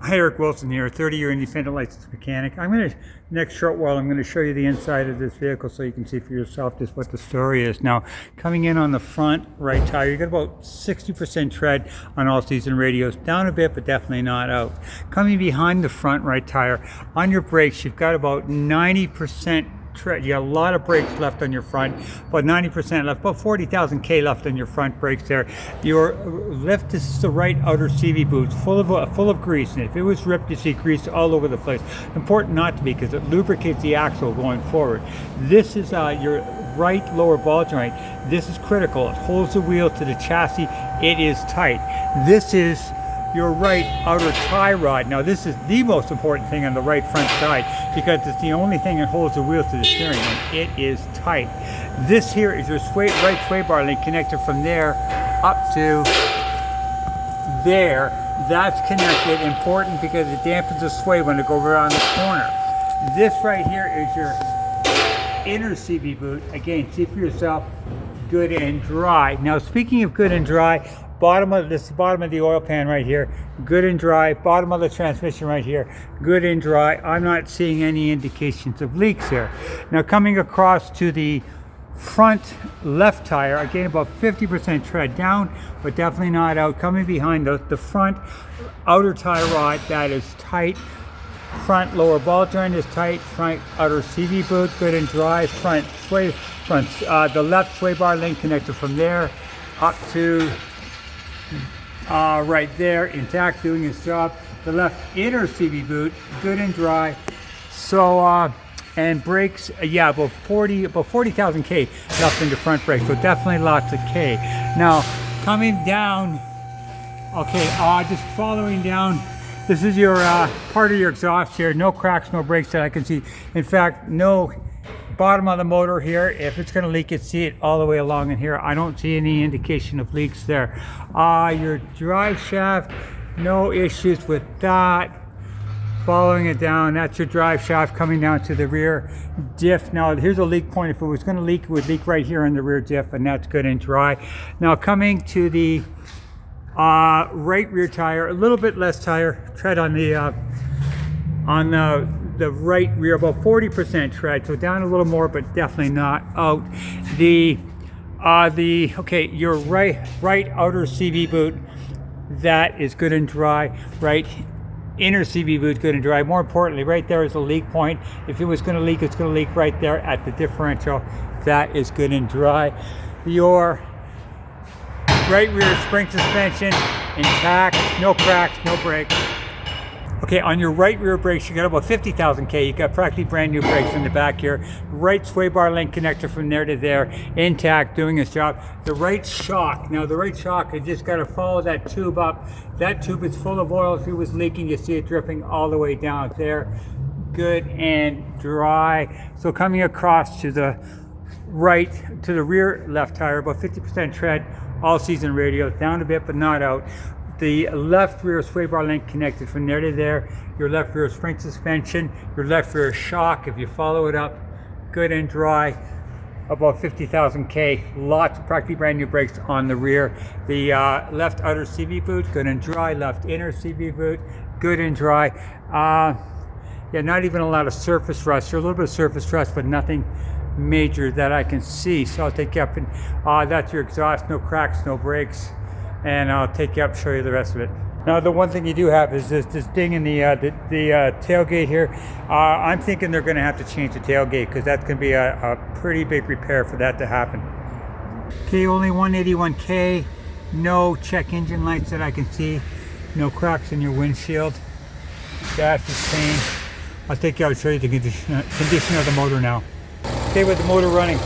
Hi, Eric Wilson here, 30-year independent licensed mechanic. Next short while, I'm going to show you the inside of this vehicle so you can see for yourself just what the story is. Now, coming in on the front right tire, you got about 60% tread on all season radios, down a bit, but definitely not out. Coming behind the front right tire, on your brakes, you've got about 90% tread. You got a lot of brakes left on your front, about 90% left, about 40,000 K left on your front brakes there. Your lift is the right outer CV boots, full of grease, and if it was ripped, you see grease all over the place. Important not to be, because it lubricates the axle going forward. This is your right lower ball joint. This is critical. It holds the wheel to the chassis. It is tight. This is your right outer tie rod. Now this is the most important thing on the right front side because it's the only thing that holds the wheels to the steering, and it is tight. This here is your right sway bar link connected from there up to there. That's connected, important because it dampens the sway when it goes around the corner. This right here is your inner CV boot. Again, see for yourself, good and dry. Now speaking of good and dry, this is the bottom of the oil pan right here, good and dry. Bottom of the transmission right here, good and dry. I'm not seeing any indications of leaks here. Now coming across to the front left tire, again about 50% tread down, but definitely not out. Coming behind the front outer tie rod, that is tight. Front lower ball joint is tight. Front outer CV boot, good and dry. The left sway bar link connected from there up to right there, intact, doing its job. The left inner CV boot, good and dry. So and brakes, yeah, about 40,000 K left in the front brake, so definitely lots of K. Now coming down, okay, just following down, this is your part of your exhaust here. No cracks, no breaks that I can see. In fact, no bottom of the motor here. If it's going to leak, you see it all the way along in here. I don't see any indication of leaks there. Your drive shaft, no issues with that. Following it down, that's your drive shaft coming down to the rear diff. Now here's a leak point. If it was going to leak, it would leak right here in the rear diff, and that's good and dry. Now coming to the right rear tire, a little bit less tire tread on the right rear, about 40% tread, so down a little more, but definitely not out. Okay, your right outer CV boot, that is good and dry. Right inner CV boot, good and dry. More importantly, right there is a leak point. If it was going to leak, it's going to leak right there at the differential. That is good and dry. Your right rear spring suspension intact, no cracks, no breaks. Okay, on your right rear brakes, you got about 50,000 K. You got practically brand new brakes in the back here. Right sway bar link connector from there to there, intact, doing its job. The right shock, now the right shock, you just got to follow that tube up. That tube is full of oil. If it was leaking, you see it dripping all the way down there. Good and dry. So coming across to the right, to the rear left tire, about 50% tread, all season radio, down a bit but not out. The left rear sway bar link connected from there to there. Your left rear spring suspension, your left rear shock, if you follow it up, good and dry, about 50,000 K. Lots of practically brand new brakes on the rear. The left outer CV boot, good and dry. Left inner CV boot, good and dry. Yeah, not even a lot of surface rust. There's a little bit of surface rust, but nothing major that I can see. So I'll take you up, and that's your exhaust, no cracks, no breaks. And I'll take you up, show you the rest of it. Now the one thing you do have is this ding in the tailgate here. I'm thinking they're going to have to change the tailgate because that's going to be a pretty big repair for that to happen. Okay, only 181K, no check engine lights that I can see, no cracks in your windshield. Dash is clean. I'll take you out and show you the condition of the motor now. Okay, with the motor running.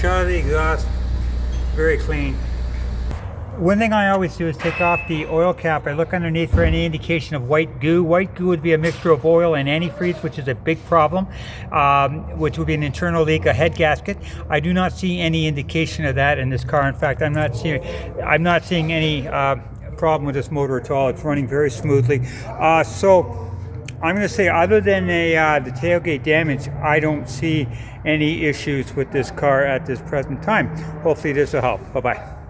Shot of the exhaust, very clean. One thing I always do is take off the oil cap. I look underneath for any indication of white goo. White goo would be a mixture of oil and antifreeze, which is a big problem, which would be an internal leak, a head gasket. I do not see any indication of that in this car. In fact, I'm not seeing any problem with this motor at all. It's running very smoothly. So I'm going to say, other than the tailgate damage, I don't see any issues with this car at this present time. Hopefully this will help. Bye-bye.